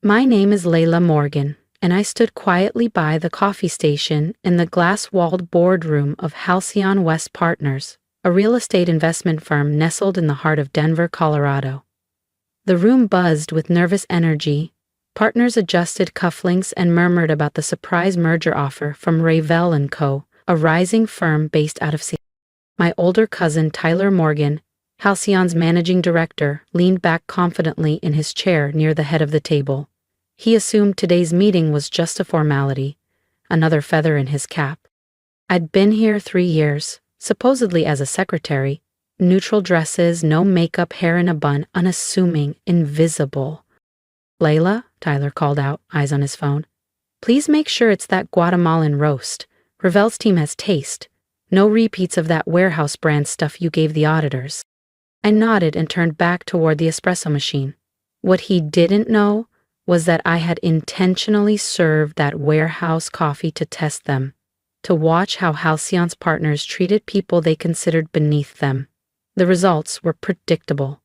My name is Layla Morgan, and I stood quietly by the coffee station in the glass-walled boardroom of Halcyon West Partners, a real estate investment firm nestled in the heart of Denver, Colorado. The room buzzed with nervous energy. Partners adjusted cufflinks and murmured about the surprise merger offer from Revell & Co., a rising firm based out of Seattle. My older cousin Tyler Morgan, Halcyon's managing director, leaned back confidently in his chair near the head of the table. He assumed today's meeting was just a formality, another feather in his cap. I'd been here 3 years, supposedly as a secretary. Neutral dresses, no makeup, hair in a bun, unassuming, invisible. "Layla," Tyler called out, eyes on his phone. "Please make sure it's that Guatemalan roast. Revell's team has taste. No repeats of that warehouse brand stuff you gave the auditors." I nodded and turned back toward the espresso machine. What he didn't know was that I had intentionally served that warehouse coffee to test them, to watch how Halcyon's partners treated people they considered beneath them. The results were predictable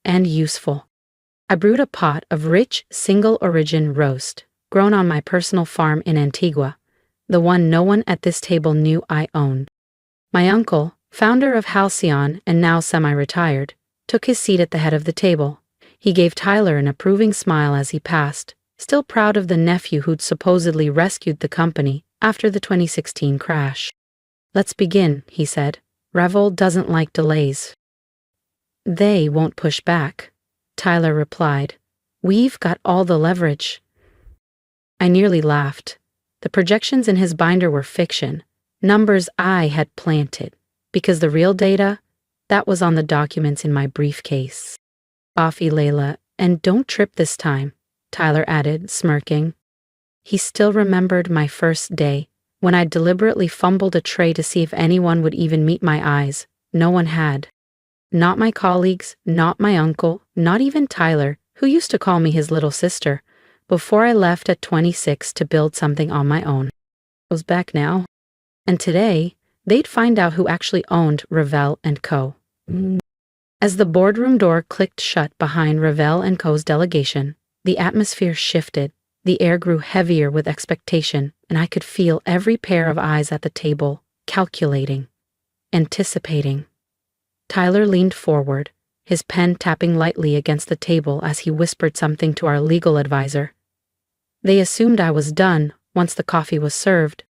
and useful. I brewed a pot of rich, single-origin roast, grown on my personal farm in Antigua, the one no one at this table knew I owned. My uncle, founder of Halcyon and now semi-retired, took his seat at the head of the table. He gave Tyler an approving smile as he passed, still proud of the nephew who'd supposedly rescued the company after the 2016 crash. "Let's begin," he said. "Revel doesn't like delays." "They won't push back," Tyler replied. "We've got all the leverage." I nearly laughed. The projections in his binder were fiction, numbers I had planted, because the real data, that was on the documents in my briefcase. "Coffee, Layla, and don't trip this time," Tyler added, smirking. He still remembered my first day, when I deliberately fumbled a tray to see if anyone would even meet my eyes. No one had. Not my colleagues, not my uncle, not even Tyler, who used to call me his little sister, before I left at 26 to build something on my own. I was back now. And today, they'd find out who actually owned Revell & Co. As the boardroom door clicked shut behind Revell & Co.'s delegation, the atmosphere shifted, the air grew heavier with expectation, and I could feel every pair of eyes at the table, calculating, anticipating. Tyler leaned forward, his pen tapping lightly against the table as he whispered something to our legal advisor. They assumed I was done once the coffee was served.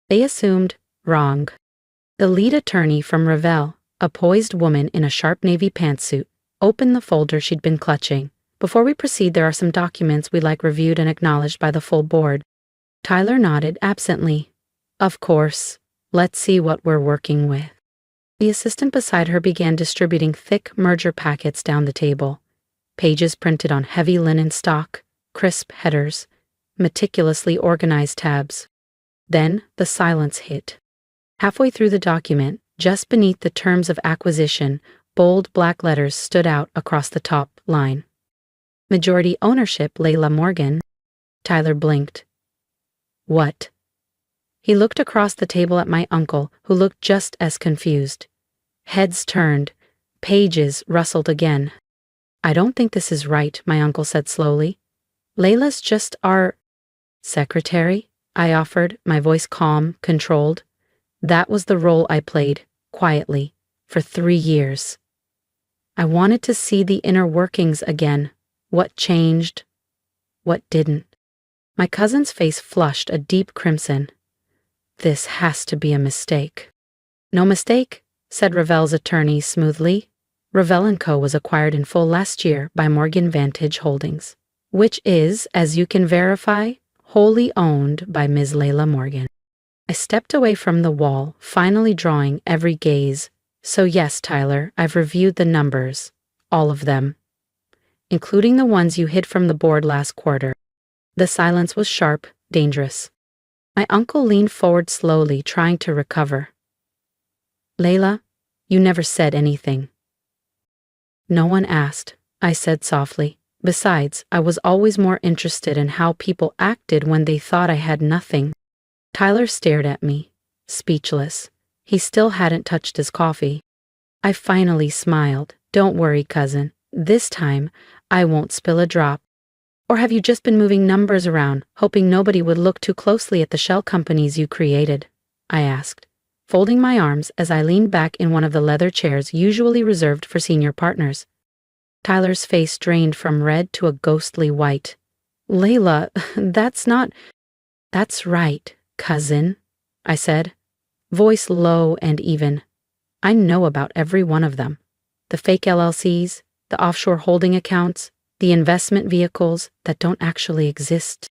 They assumed wrong. The lead attorney from Revell, a poised woman in a sharp navy pantsuit, opened the folder she'd been clutching. "Before we proceed, there are some documents we'd like reviewed and acknowledged by the full board." Tyler nodded absently. "Of course. Let's see what we're working with." The assistant beside her began distributing thick merger packets down the table. Pages printed on heavy linen stock, crisp headers, meticulously organized tabs. Then the silence hit. Halfway through the document, just beneath the terms of acquisition, bold black letters stood out across the top line. "Majority ownership, Layla Morgan." Tyler blinked. "What?" He looked across the table at my uncle, who looked just as confused. Heads turned. Pages rustled again. "I don't think this is right," my uncle said slowly. "Layla's just our secretary," I offered, my voice calm, controlled. That was the role I played, quietly, for 3 years. I wanted to see the inner workings again. What changed? What didn't? My cousin's face flushed a deep crimson. "This has to be a mistake." "No mistake," said Revell's attorney smoothly. Revell & Co. was acquired in full last year by Morgan Vantage Holdings, which is, as you can verify, wholly owned by Ms. Layla Morgan. I stepped away from the wall, finally drawing every gaze. "So yes, Tyler, I've reviewed the numbers. All of them. Including the ones you hid from the board last quarter." The silence was sharp, dangerous. My uncle leaned forward slowly, trying to recover. "Layla, you never said anything." "No one asked," I said softly. "Besides, I was always more interested in how people acted when they thought I had nothing." Tyler stared at me, speechless. He still hadn't touched his coffee. I finally smiled. "Don't worry, cousin. This time, I won't spill a drop." Or have you just been moving numbers around, hoping nobody would look too closely at the shell companies you created? I asked, folding my arms as I leaned back in one of the leather chairs usually reserved for senior partners. Tyler's face drained from red to a ghostly white. Layla, That's right, cousin, I said, voice low and even. I know about every one of them. The fake LLCs, the offshore holding accounts, the investment vehicles that don't actually exist.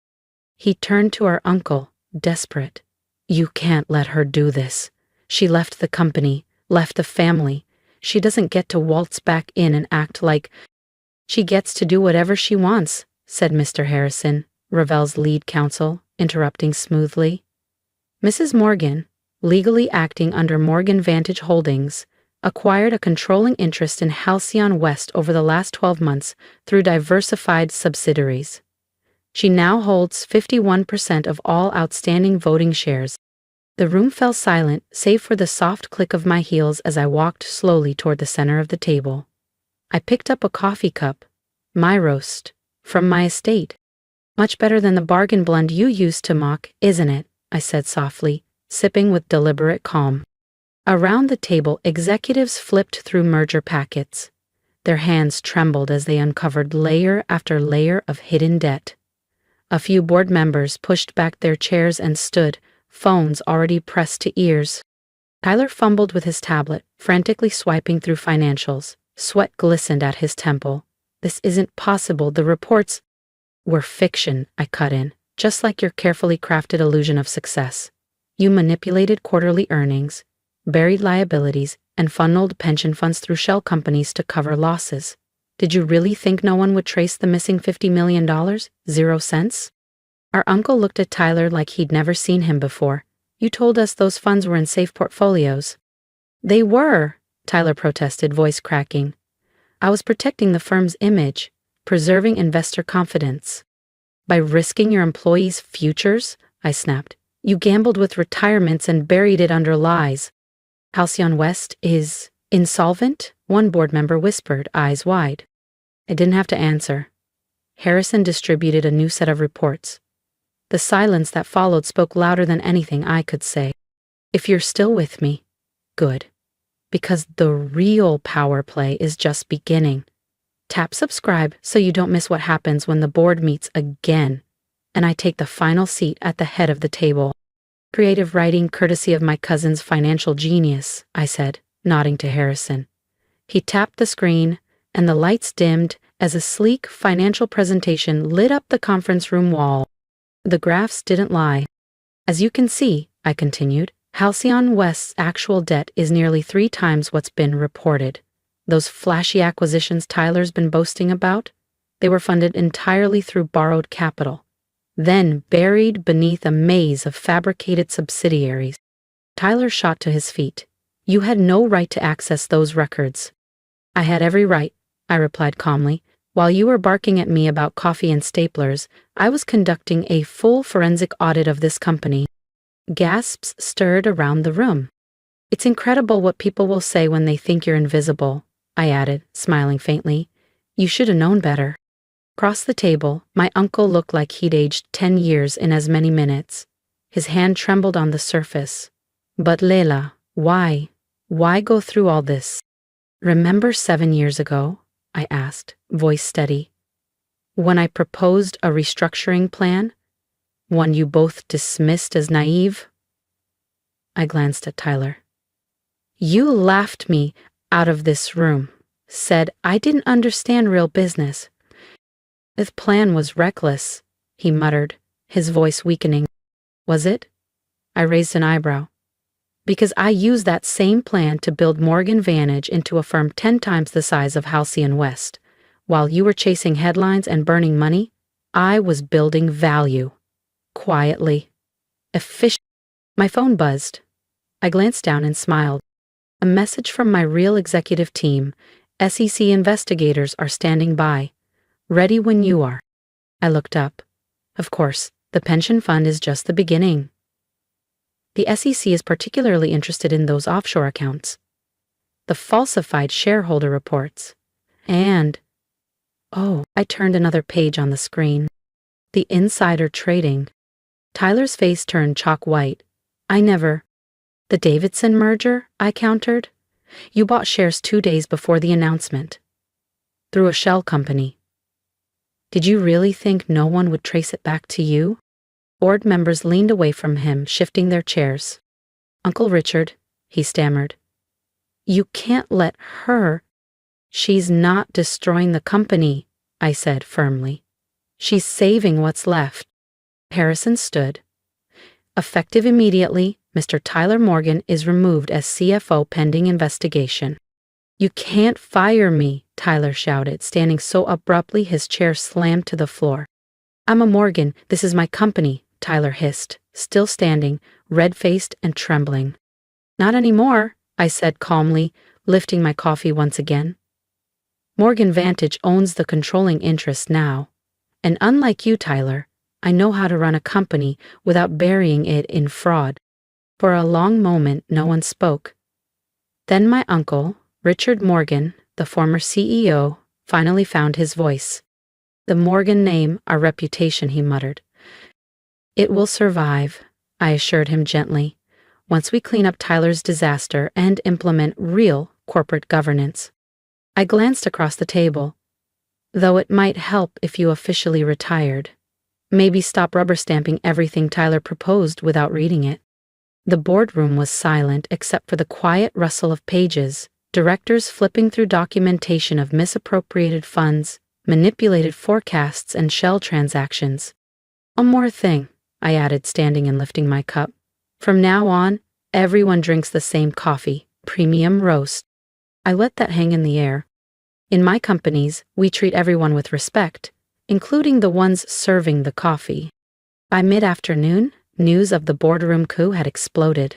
He turned to our uncle, desperate. You can't let her do this. She left the company, left the family. She doesn't get to waltz back in and act like she gets to do whatever she wants, said Mr. Harrison, Ravel's lead counsel, interrupting smoothly. Mrs. Morgan, legally acting under Morgan Vantage Holdings, acquired a controlling interest in Halcyon West over the last 12 months through diversified subsidiaries. She now holds 51% of all outstanding voting shares. The room fell silent, save for the soft click of my heels as I walked slowly toward the center of the table. I picked up a coffee cup, my roast, from my estate. Much better than the bargain blend you used to mock, isn't it? I said softly, sipping with deliberate calm. Around the table, executives flipped through merger packets. Their hands trembled as they uncovered layer after layer of hidden debt. A few board members pushed back their chairs and stood, phones already pressed to ears. Tyler fumbled with his tablet, frantically swiping through financials. Sweat glistened at his temple. This isn't possible. The reports were fiction, I cut in, just like your carefully crafted illusion of success. You manipulated quarterly earnings, buried liabilities, and funneled pension funds through shell companies to cover losses. Did you really think no one would trace the missing $50 million? 0 cents? Our uncle looked at Tyler like he'd never seen him before. You told us those funds were in safe portfolios. They were, Tyler protested, voice cracking. I was protecting the firm's image, preserving investor confidence. By risking your employees' futures, I snapped. You gambled with retirements and buried it under lies. Halcyon West is insolvent? One board member whispered, eyes wide. I didn't have to answer. Harrison distributed a new set of reports. The silence that followed spoke louder than anything I could say. If you're still with me, good. Because the real power play is just beginning. Tap subscribe so you don't miss what happens when the board meets again, and I take the final seat at the head of the table. Creative writing courtesy of my cousin's financial genius, I said, nodding to Harrison. He tapped the screen, and the lights dimmed as a sleek financial presentation lit up the conference room wall. The graphs didn't lie. As you can see, I continued, Halcyon West's actual debt is nearly 3 times what's been reported. Those flashy acquisitions Tyler's been boasting about, they were funded entirely through borrowed capital, then buried beneath a maze of fabricated subsidiaries. Tyler shot to his feet. You had no right to access those records. I had every right, I replied calmly. While you were barking at me about coffee and staplers, I was conducting a full forensic audit of this company. Gasps stirred around the room. It's incredible what people will say when they think you're invisible, I added, smiling faintly. You should have known better. Across the table, my uncle looked like he'd aged 10 years in as many minutes. His hand trembled on the surface. But Layla, why? Why go through all this? Remember 7 years ago? I asked, voice steady. When I proposed a restructuring plan? One you both dismissed as naive? I glanced at Tyler. You laughed me out of this room, said I didn't understand real business. This plan was reckless, he muttered, his voice weakening. Was it? I raised an eyebrow. Because I used that same plan to build Morgan Vantage into a firm 10 times the size of Halcyon West. While you were chasing headlines and burning money, I was building value. Quietly. Efficient. My phone buzzed. I glanced down and smiled. A message from my real executive team. SEC investigators are standing by. Ready when you are. I looked up. Of course, the pension fund is just the beginning. The SEC is particularly interested in those offshore accounts, the falsified shareholder reports, and Oh, I turned another page on the screen. The insider trading. Tyler's face turned chalk white. I never. The Davidson merger? I countered. You bought shares 2 days before the announcement. Through a shell company. Did you really think no one would trace it back to you? Board members leaned away from him, shifting their chairs. Uncle Richard, he stammered. You can't let her. She's not destroying the company, I said firmly. She's saving what's left. Harrison stood. Effective immediately, Mr. Tyler Morgan is removed as CFO pending investigation. You can't fire me, Tyler shouted, standing so abruptly his chair slammed to the floor. I'm a Morgan, this is my company, Tyler hissed, still standing, red-faced and trembling. Not anymore, I said calmly, lifting my coffee once again. Morgan Vantage owns the controlling interest now. And unlike you, Tyler, I know how to run a company without burying it in fraud. For a long moment, no one spoke. Then my uncle, Richard Morgan, the former CEO, finally found his voice. The Morgan name, our reputation, he muttered. It will survive, I assured him gently, once we clean up Tyler's disaster and implement real corporate governance. I glanced across the table. Though it might help if you officially retired. Maybe stop rubber stamping everything Tyler proposed without reading it. The boardroom was silent except for the quiet rustle of pages, directors flipping through documentation of misappropriated funds, manipulated forecasts, and shell transactions. One more thing, I added, standing and lifting my cup. From now on, everyone drinks the same coffee, premium roast. I let that hang in the air. In my companies, we treat everyone with respect, including the ones serving the coffee. By mid-afternoon, news of the boardroom coup had exploded.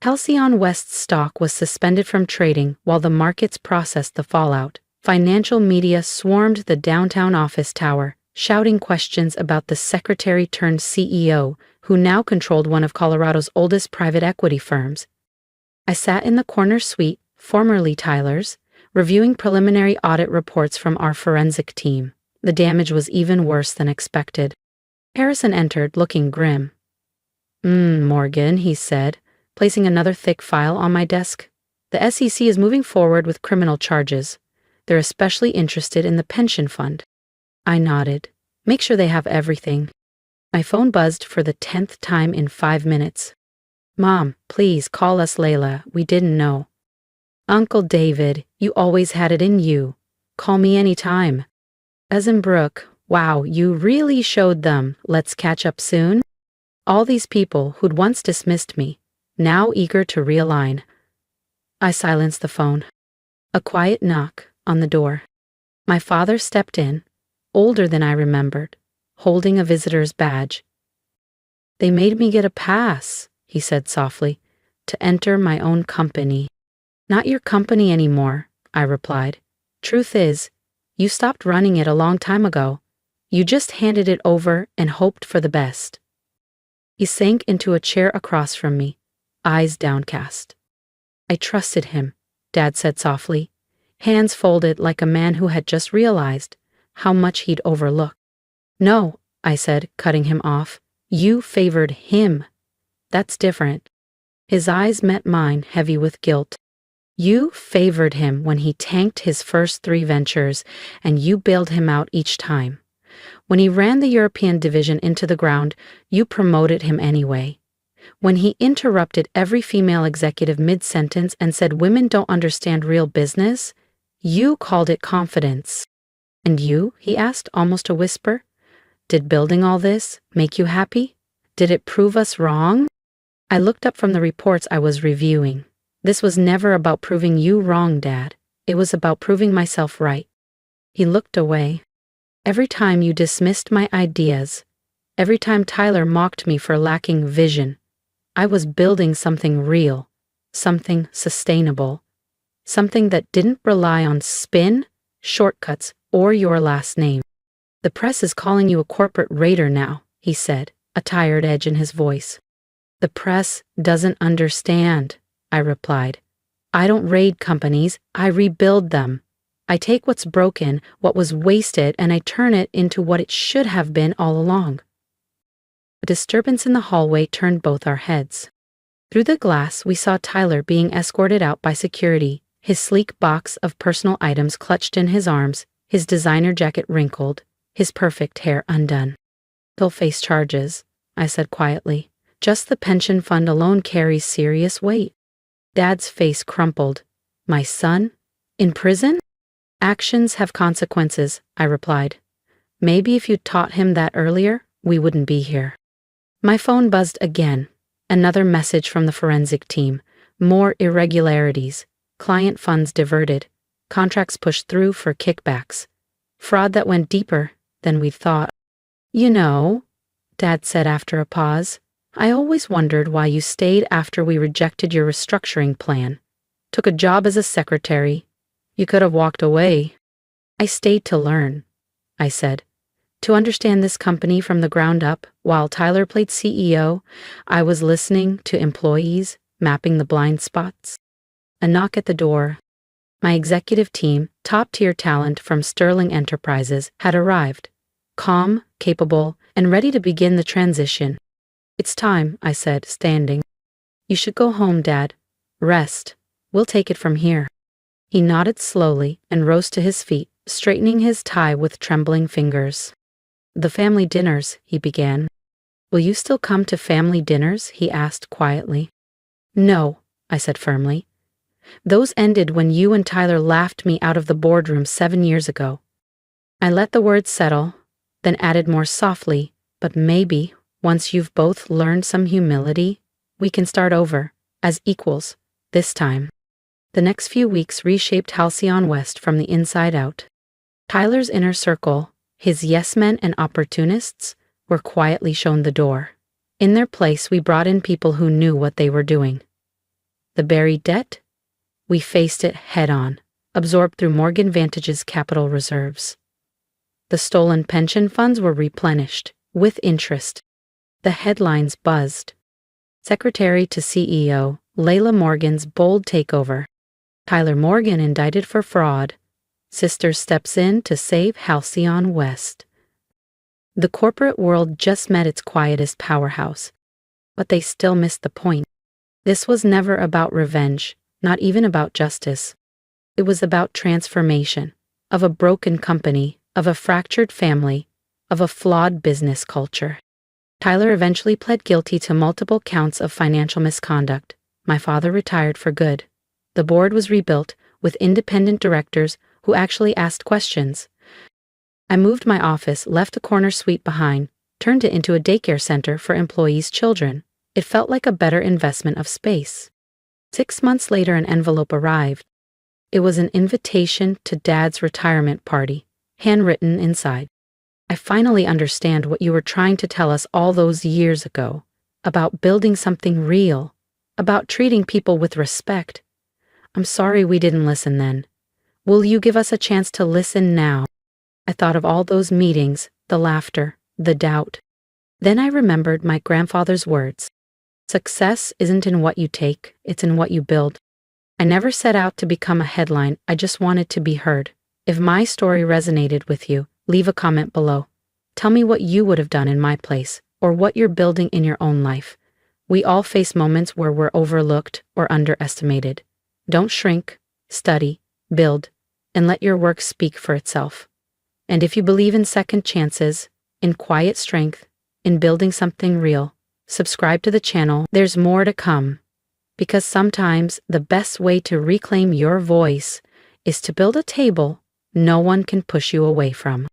Halcyon West's stock was suspended from trading while the markets processed the fallout. Financial media swarmed the downtown office tower, shouting questions about the secretary-turned-CEO, who now controlled one of Colorado's oldest private equity firms. I sat in the corner suite, formerly Tyler's, reviewing preliminary audit reports from our forensic team. The damage was even worse than expected. Harrison entered, looking grim. Morgan, he said, placing another thick file on my desk. The SEC is moving forward with criminal charges. They're especially interested in the pension fund. I nodded. Make sure they have everything. My phone buzzed for the 10th time in 5 minutes. Mom, please call us Layla. We didn't know. Uncle David, you always had it in you. Call me anytime. Cousin Brooke, wow, you really showed them. Let's catch up soon. All these people who'd once dismissed me, now eager to realign. I silenced the phone. A quiet knock on the door. My father stepped in, older than I remembered, holding a visitor's badge. They made me get a pass, he said softly, to enter my own company. Not your company anymore, I replied. Truth is, you stopped running it a long time ago. You just handed it over and hoped for the best. He sank into a chair across from me, eyes downcast. I trusted him, Dad said softly, hands folded like a man who had just realized how much he'd overlooked. No, I said, cutting him off. You favored him. That's different. His eyes met mine, heavy with guilt. You favored him when he tanked his first 3 ventures, and you bailed him out each time. When he ran the European division into the ground, you promoted him anyway. When he interrupted every female executive mid-sentence and said women don't understand real business, you called it confidence. And you, he asked, almost a whisper, did building all this make you happy? Did it prove us wrong? I looked up from the reports I was reviewing. This was never about proving you wrong, Dad. It was about proving myself right. He looked away. Every time you dismissed my ideas, every time Tyler mocked me for lacking vision, I was building something real, something sustainable, something that didn't rely on spin, shortcuts, or your last name. The press is calling you a corporate raider now, he said, a tired edge in his voice. The press doesn't understand, I replied. I don't raid companies, I rebuild them. I take what's broken, what was wasted, and I turn it into what it should have been all along. A disturbance in the hallway turned both our heads. Through the glass, we saw Tyler being escorted out by security, his sleek box of personal items clutched in his arms, his designer jacket wrinkled, his perfect hair undone. "He'll face charges," I said quietly. "Just the pension fund alone carries serious weight." Dad's face crumpled. "My son? In prison?" "Actions have consequences," I replied. "Maybe if you'd taught him that earlier, we wouldn't be here." My phone buzzed again. Another message from the forensic team. More irregularities. Client funds diverted. Contracts pushed through for kickbacks. Fraud that went deeper than we'd thought. "You know," Dad said after a pause, "I always wondered why you stayed after we rejected your restructuring plan. Took a job as a secretary. You could have walked away." "I stayed to learn," I said. "To understand this company from the ground up. While Tyler played CEO, I was listening to employees, mapping the blind spots." A knock at the door. My executive team, top-tier talent from Sterling Enterprises, had arrived. Calm, capable, and ready to begin the transition. "It's time," I said, standing. "You should go home, Dad. Rest. We'll take it from here." He nodded slowly and rose to his feet, straightening his tie with trembling fingers. "The family dinners," he began. "Will you still come to family dinners?" he asked quietly. "No," I said firmly. "Those ended when you and Tyler laughed me out of the boardroom 7 years ago." I let the words settle, then added more softly, "But maybe, once you've both learned some humility, we can start over, as equals, this time." The next few weeks reshaped Halcyon West from the inside out. Tyler's inner circle, his yes-men and opportunists, were quietly shown the door. In their place, we brought in people who knew what they were doing. The buried debt? We faced it head-on, absorbed through Morgan Vantage's capital reserves. The stolen pension funds were replenished, with interest. The headlines buzzed. Secretary to CEO, Layla Morgan's bold takeover. Tyler Morgan indicted for fraud. Sister steps in to save Halcyon West. The corporate world just met its quietest powerhouse, but they still missed the point. This was never about revenge, not even about justice. It was about transformation, of a broken company, of a fractured family, of a flawed business culture. Tyler eventually pled guilty to multiple counts of financial misconduct. My father retired for good. The board was rebuilt with independent directors who actually asked questions. I moved my office, left the corner suite behind, turned it into a daycare center for employees' children. It felt like a better investment of space. 6 months later, an envelope arrived. It was an invitation to Dad's retirement party, handwritten inside. "I finally understand what you were trying to tell us all those years ago, about building something real, about treating people with respect. I'm sorry we didn't listen then. Will you give us a chance to listen now?" I thought of all those meetings, the laughter, the doubt. Then I remembered my grandfather's words. "Success isn't in what you take, it's in what you build." I never set out to become a headline, I just wanted to be heard. If my story resonated with you, leave a comment below. Tell me what you would have done in my place, or what you're building in your own life. We all face moments where we're overlooked or underestimated. Don't shrink, study, build, and let your work speak for itself. And if you believe in second chances, in quiet strength, in building something real, subscribe to the channel. There's more to come. Because sometimes the best way to reclaim your voice is to build a table no one can push you away from.